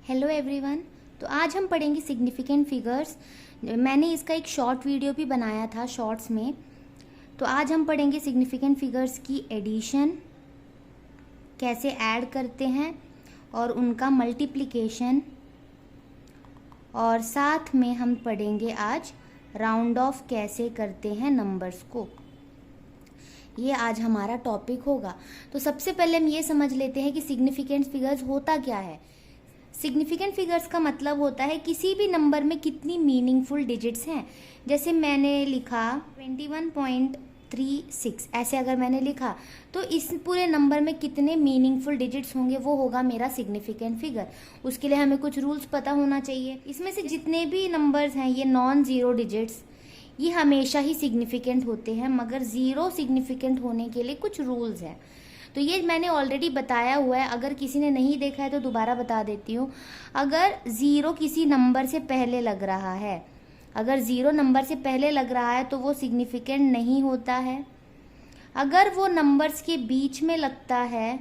Hello everyone. तो आज हम पढ़ेंगे सिग्निफिकेंट फिगर्स। मैंने इसका एक शॉर्ट वीडियो भी बनाया था शॉर्ट्स में। तो आज हम पढ़ेंगे सिग्निफिकेंट फिगर्स की एडिशन, कैसे ऐड करते हैं और उनका मल्टीप्लिकेशन, और साथ में हम पढ़ेंगे आज राउंड ऑफ कैसे करते हैं नंबर्स को। ये आज हमारा टॉपिक होगा। तो सबसे पहले हम ये समझ लेते हैं कि सिग्निफिकेंट फिगर्स होता क्या है। सिग्निफिकेंट फिगर्स का मतलब होता है किसी भी नंबर में कितनी मीनिंगफुल डिजिट्स हैं। जैसे मैंने लिखा 21.36, ऐसे अगर मैंने लिखा तो इस पूरे नंबर में कितने मीनिंगफुल डिजिट्स होंगे, वो होगा मेरा सिग्निफिकेंट फिगर। उसके लिए हमें कुछ रूल्स पता होना चाहिए। इसमें से जितने भी नंबर्स हैं ये नॉन ज़ीरो डिजिट्स, ये हमेशा ही सिग्निफिकेंट होते हैं, मगर ज़ीरो सिग्निफिकेंट होने के लिए कुछ रूल्स हैं। तो ये मैंने ऑलरेडी बताया हुआ है, अगर किसी ने नहीं देखा है तो दोबारा बता देती हूँ। अगर ज़ीरो किसी नंबर से पहले लग रहा है, अगर ज़ीरो नंबर से पहले लग रहा है तो वो सिग्निफिकेंट नहीं होता है। अगर वो नंबर्स के बीच में लगता है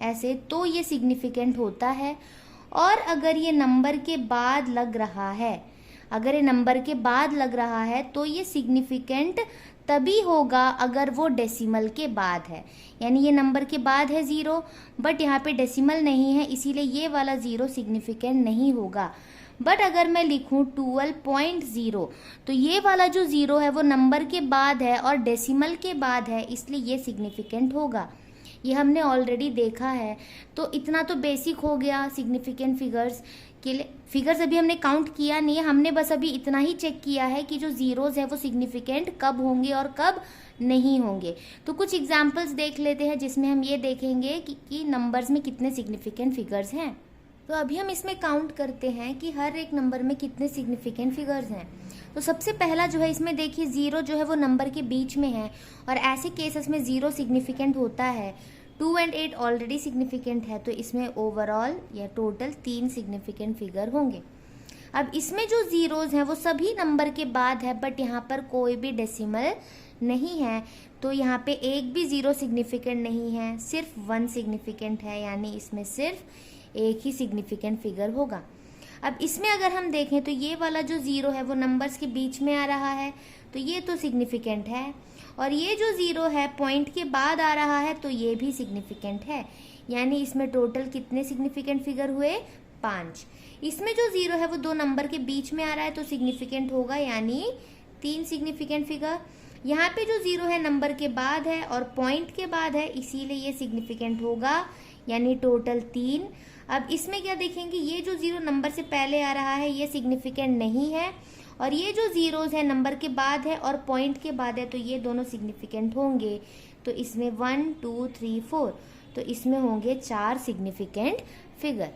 ऐसे तो ये सिग्निफिकेंट होता है। और अगर ये नंबर के बाद लग रहा है, अगर ये नंबर के बाद लग रहा है तो ये सिग्निफिकेंट तभी होगा अगर वो डेसिमल के बाद है। यानी ये नंबर के बाद है ज़ीरो, बट यहाँ पे डेसिमल नहीं है, इसीलिए ये वाला ज़ीरो सिग्निफिकेंट नहीं होगा। बट अगर मैं लिखूँ 12.0 तो ये वाला जो ज़ीरो है वो नंबर के बाद है और डेसिमल के बाद है, इसलिए ये सिग्निफिकेंट होगा। ये हमने ऑलरेडी देखा है। तो इतना तो बेसिक हो गया सिग्निफिकेंट फिगर्स के लिए। फिगर्स अभी हमने काउंट किया नहीं है, हमने बस अभी इतना ही चेक किया है कि जो ज़ीरोज़ है वो सिग्निफिकेंट कब होंगे और कब नहीं होंगे। तो कुछ एग्जांपल्स देख लेते हैं जिसमें हम ये देखेंगे कि नंबर्स में कितने सिग्निफिकेंट फिगर्स हैं। तो अभी हम इसमें काउंट करते हैं कि हर एक नंबर में कितने सिग्निफिकेंट फिगर्स हैं। तो सबसे पहला जो है इसमें देखिए ज़ीरो जो है वो नंबर के बीच में है, और ऐसे केसेस में ज़ीरो सिग्निफिकेंट होता है। 2 और 8 ऑलरेडी सिग्निफिकेंट है, तो इसमें ओवरऑल या टोटल 3 सिग्निफिकेंट फिगर होंगे। अब इसमें जो ज़ीरोज़ हैं वो सभी नंबर के बाद है, बट यहाँ पर कोई भी डेसिमल नहीं है, तो यहाँ पे एक भी ज़ीरो सिग्निफिकेंट नहीं है, सिर्फ 1 सिग्निफिकेंट है, यानी इसमें सिर्फ एक ही सिग्निफिकेंट फिगर होगा। अब इसमें अगर हम देखें तो ये वाला जो ज़ीरो है वो नंबर्स के बीच में आ रहा है, तो ये तो सिग्निफिकेंट है। और ये जो ज़ीरो है पॉइंट के बाद आ रहा है, तो ये भी सिग्निफिकेंट है। यानी इसमें टोटल कितने सिग्निफिकेंट फिगर हुए? 5। इसमें जो ज़ीरो है वो दो नंबर के बीच में आ रहा है, तो सिग्निफिकेंट होगा, यानी 3 सिग्निफिकेंट फिगर। यहाँ पे जो ज़ीरो है नंबर के बाद है और पॉइंट के बाद है, इसीलिए ये सिग्निफिकेंट होगा, यानी टोटल 3। अब इसमें क्या देखेंगे, ये जो ज़ीरो नंबर से पहले आ रहा है ये सिग्निफिकेंट नहीं है, और ये जो ज़ीरोज़ है नंबर के बाद है और पॉइंट के बाद है, तो ये दोनों सिग्निफिकेंट होंगे। तो इसमें 1 2 3 4, तो इसमें होंगे 4 सिग्निफिकेंट फिगर।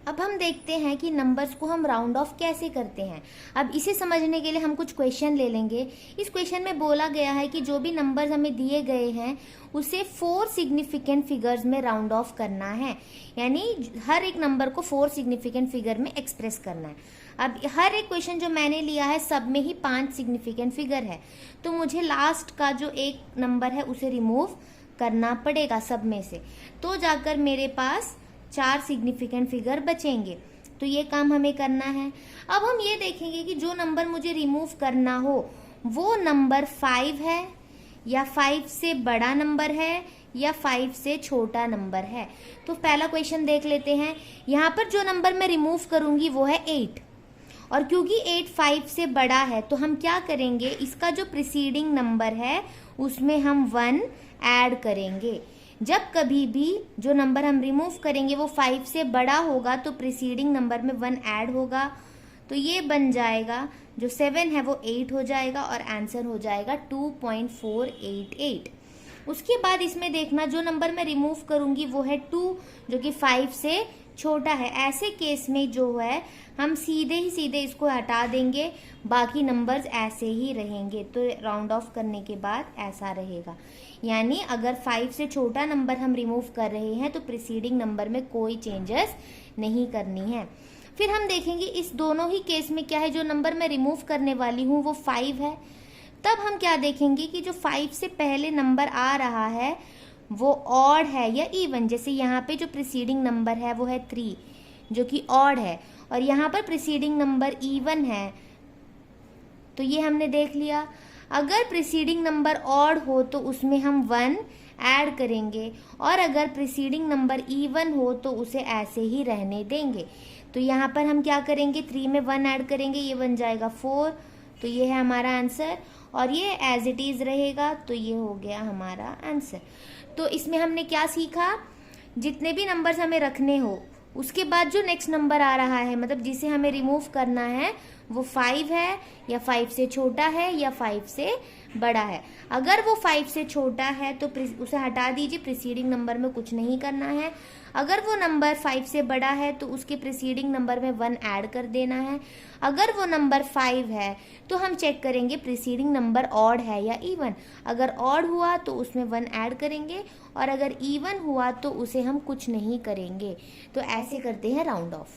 अब हम देखते हैं कि नंबर्स को हम राउंड ऑफ कैसे करते हैं। अब इसे समझने के लिए हम कुछ क्वेश्चन ले लेंगे। इस क्वेश्चन में बोला गया है कि जो भी नंबर्स हमें दिए गए हैं उसे 4 सिग्निफिकेंट फिगर्स में राउंड ऑफ करना है, यानी हर एक नंबर को 4 सिग्निफिकेंट फिगर में एक्सप्रेस करना है। अब हर एक क्वेश्चन जो मैंने लिया है सब में ही 5 सिग्निफिकेंट फिगर है, तो मुझे लास्ट का जो एक नंबर है उसे रिमूव करना पड़ेगा सब में से, तो जाकर मेरे पास 4 सिग्निफिकेंट फिगर बचेंगे। तो ये काम हमें करना है। अब हम ये देखेंगे कि जो नंबर मुझे रिमूव करना हो वो नंबर 5 है, या 5 से बड़ा नंबर है, या 5 से छोटा नंबर है। तो पहला क्वेश्चन देख लेते हैं। यहाँ पर जो नंबर मैं रिमूव करूंगी वो है 8, और क्योंकि 8 5 से बड़ा है तो हम क्या करेंगे, इसका जो प्रीसीडिंग नंबर है उसमें हम 1 ऐड करेंगे। जब कभी भी जो नंबर हम रिमूव करेंगे वो 5 से बड़ा होगा तो प्रीसीडिंग नंबर में 1 ऐड होगा, तो ये बन जाएगा, जो 7 है वो 8 हो जाएगा और आंसर हो जाएगा 2.488। उसके बाद इसमें देखना जो नंबर मैं रिमूव करूंगी वो है 2, जो कि 5 से छोटा है। ऐसे केस में जो है हम सीधे इसको हटा देंगे, बाकी नंबर्स ऐसे ही रहेंगे। तो राउंड ऑफ करने के बाद ऐसा रहेगा, यानी अगर 5 से छोटा नंबर हम रिमूव कर रहे हैं तो प्रीसीडिंग नंबर में कोई चेंजेस नहीं करनी है। फिर हम देखेंगे इस दोनों ही केस में क्या है, जो नंबर मैं रिमूव करने वाली हूँ वो 5 है। तब हम क्या देखेंगे कि जो 5 से पहले नंबर आ रहा है वो ऑड है या इवन। जैसे यहाँ पे जो प्रीसीडिंग नंबर है वो है 3, जो कि ऑड है, और यहाँ पर प्रीसीडिंग नंबर इवन है, तो ये हमने देख लिया। अगर प्रीसीडिंग नंबर ऑड हो तो उसमें हम 1 ऐड करेंगे, और अगर प्रीसीडिंग नंबर इवन हो तो उसे ऐसे ही रहने देंगे। तो यहाँ पर हम क्या करेंगे, 3 में 1 ऐड करेंगे, ये बन जाएगा 4, तो ये है हमारा आंसर, और ये एज इट इज़ रहेगा, तो ये हो गया हमारा आंसर। तो इसमें हमने क्या सीखा, जितने भी नंबर्स हमें रखने हो उसके बाद जो नेक्स्ट नंबर आ रहा है, मतलब जिसे हमें रिमूव करना है, वो 5 है या 5 से छोटा है या 5 से बड़ा है। अगर वो 5 से छोटा है तो उसे हटा दीजिए, प्रीसीडिंग नंबर में कुछ नहीं करना है। अगर वो नंबर 5 से बड़ा है तो उसके प्रीसीडिंग नंबर में 1 ऐड कर देना है। अगर वो नंबर 5 है तो हम चेक करेंगे प्रीसीडिंग नंबर ऑड है या इवन। अगर ऑड हुआ तो उसमें 1 ऐड करेंगे, और अगर इवन हुआ तो उसे हम कुछ नहीं करेंगे। तो ऐसे करते हैं राउंड ऑफ।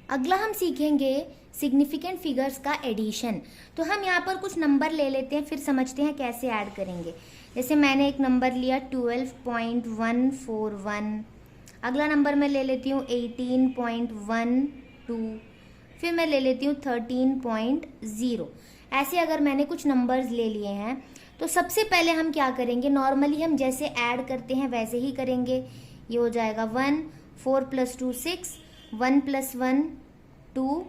अगला हम सीखेंगे सिग्निफिकेंट फिगर्स का एडिशन। तो हम यहाँ पर कुछ नंबर ले लेते हैं, फिर समझते हैं कैसे ऐड करेंगे। जैसे मैंने एक नंबर लिया 12.141, अगला नंबर मैं ले लेती हूँ 18.12, फिर मैं ले लेती हूँ 13.0। ऐसे अगर मैंने कुछ नंबर्स ले लिए हैं तो सबसे पहले हम क्या करेंगे, नॉर्मली हम जैसे ऐड करते हैं वैसे ही करेंगे। ये हो जाएगा 1, 4 + 2 6, 1 + 1 2,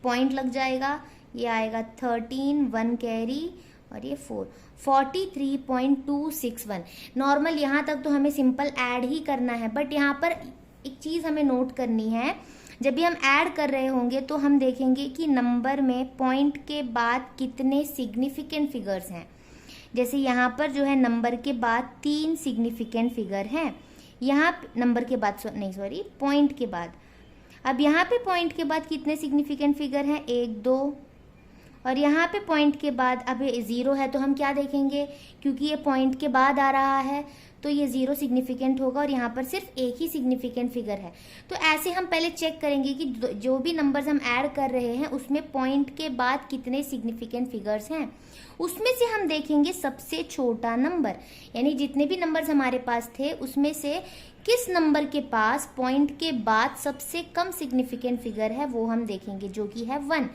पॉइंट लग जाएगा, ये आएगा 13, 1 कैरी, और ये 4, 43.261। नॉर्मल यहाँ तक तो हमें सिंपल ऐड ही करना है, बट यहाँ पर एक चीज़ हमें नोट करनी है। जब भी हम ऐड कर रहे होंगे तो हम देखेंगे कि नंबर में पॉइंट के बाद कितने सिग्निफिकेंट फिगर्स हैं। जैसे यहाँ पर जो है नंबर के बाद 3 सिग्निफिकेंट फिगर हैं, यहाँ नंबर के बाद पॉइंट के बाद। अब यहाँ पे पॉइंट के बाद कितने सिग्निफिकेंट फिगर हैं, 1 2, और यहाँ पे पॉइंट के बाद अब 0 है, तो हम क्या देखेंगे, क्योंकि ये पॉइंट के बाद आ रहा है तो ये 0 सिग्निफिकेंट होगा, और यहाँ पर सिर्फ एक ही सिग्निफिकेंट फिगर है। तो ऐसे हम पहले चेक करेंगे कि जो भी नंबर्स हम ऐड कर रहे हैं उसमें पॉइंट के बाद कितने सिग्निफिकेंट फिगर्स हैं। उसमें से हम देखेंगे सबसे छोटा नंबर, यानी जितने भी नंबर्स हमारे पास थे उसमें से किस नंबर के पास पॉइंट के बाद सबसे कम सिग्निफिकेंट फिगर है, वो हम देखेंगे, जो कि है 1।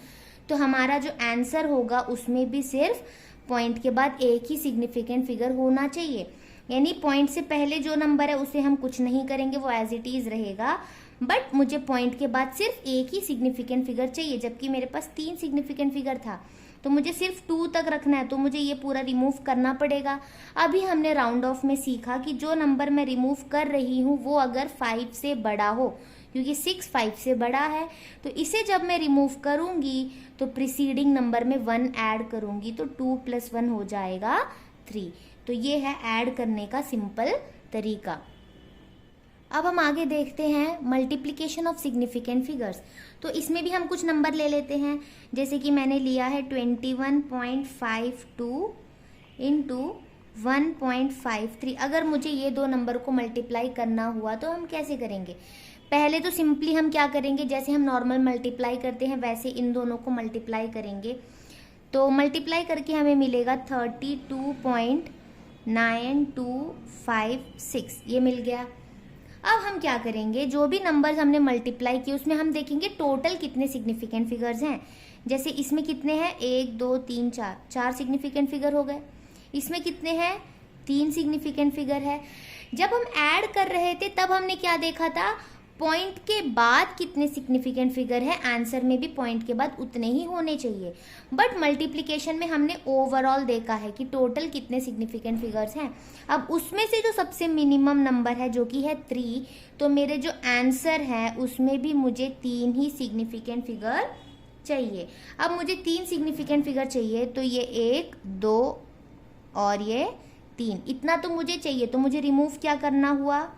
तो हमारा जो आंसर होगा उसमें भी सिर्फ पॉइंट के बाद एक ही सिग्निफिकेंट फिगर होना चाहिए। यानी पॉइंट से पहले जो नंबर है उसे हम कुछ नहीं करेंगे, वो एज इट इज रहेगा, बट मुझे पॉइंट के बाद सिर्फ एक ही सिग्निफिकेंट फिगर चाहिए। जबकि मेरे पास 3 सिग्निफिकेंट फिगर था तो मुझे सिर्फ 2 तक रखना है, तो मुझे ये पूरा रिमूव करना पड़ेगा। अभी हमने राउंड ऑफ में सीखा कि जो नंबर मैं रिमूव कर रही हूँ वो अगर 5 से बड़ा हो, क्योंकि 6 5 से बड़ा है, तो इसे जब मैं रिमूव करूंगी तो प्रीसीडिंग नंबर में 1 ऐड करूंगी, तो 2 + 1 हो जाएगा 3। तो ये है ऐड करने का सिंपल तरीका। अब हम आगे देखते हैं मल्टीप्लिकेशन ऑफ सिग्निफिकेंट फिगर्स। तो इसमें भी हम कुछ नंबर ले लेते हैं, जैसे कि मैंने लिया है 21.52 × 1.53। अगर मुझे ये 2 नंबर को मल्टीप्लाई करना हुआ तो हम कैसे करेंगे। पहले तो सिंपली हम क्या करेंगे, जैसे हम नॉर्मल मल्टीप्लाई करते हैं वैसे इन दोनों को मल्टीप्लाई करेंगे। तो मल्टीप्लाई करके हमें मिलेगा 32.9256, ये मिल गया। अब हम क्या करेंगे, जो भी नंबर्स हमने मल्टीप्लाई किए उसमें हम देखेंगे टोटल कितने सिग्निफिकेंट फिगर्स हैं। जैसे इसमें कितने हैं, 1 2 3 4 सिग्निफिकेंट फिगर हो गए। इसमें कितने हैं, 3 सिग्निफिकेंट फिगर है। जब हम ऐड कर रहे थे तब हमने क्या देखा था, पॉइंट के बाद कितने सिग्निफिकेंट फिगर है, आंसर में भी पॉइंट के बाद उतने ही होने चाहिए। बट मल्टीप्लिकेशन में हमने ओवरऑल देखा है कि टोटल कितने सिग्निफिकेंट फिगर्स हैं। अब उसमें से जो सबसे मिनिमम नंबर है जो कि है 3, तो मेरे जो आंसर है उसमें भी मुझे 3 ही सिग्निफिकेंट फिगर चाहिए। अब मुझे 3 सिग्निफिकेंट फिगर चाहिए, तो ये 1 2 और ये 3, इतना तो मुझे चाहिए। तो मुझे रिमूव क्या करना हुआ,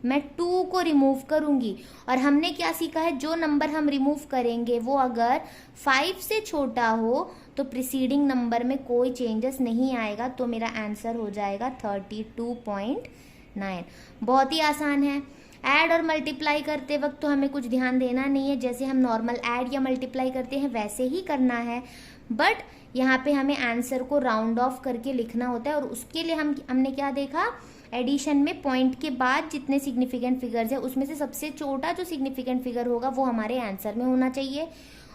मैं 2 को रिमूव करूंगी। और हमने क्या सीखा है, जो नंबर हम रिमूव करेंगे वो अगर 5 से छोटा हो तो प्रीसीडिंग नंबर में कोई चेंजेस नहीं आएगा, तो मेरा आंसर हो जाएगा 32.9। बहुत ही आसान है। ऐड और मल्टीप्लाई करते वक्त तो हमें कुछ ध्यान देना नहीं है, जैसे हम नॉर्मल ऐड या मल्टीप्लाई करते हैं वैसे ही करना है। बट यहाँ पे हमें आंसर को राउंड ऑफ करके लिखना होता है, और उसके लिए हमने क्या देखा, एडिशन में पॉइंट के बाद जितने सिग्निफिकेंट फिगर्स है उसमें से सबसे छोटा जो सिग्निफिकेंट फिगर होगा वो हमारे आंसर में होना चाहिए।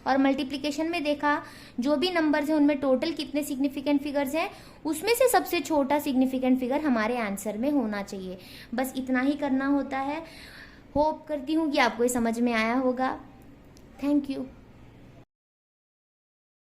और मल्टीप्लिकेशन में देखा जो भी नंबर्स हैं उनमें टोटल कितने सिग्निफिकेंट फिगर्स हैं उसमें से सबसे छोटा सिग्निफिकेंट फिगर हमारे आंसर में होना चाहिए। बस इतना ही करना होता है। होप करती हूँ कि आपको ये समझ में आया होगा। Thank you.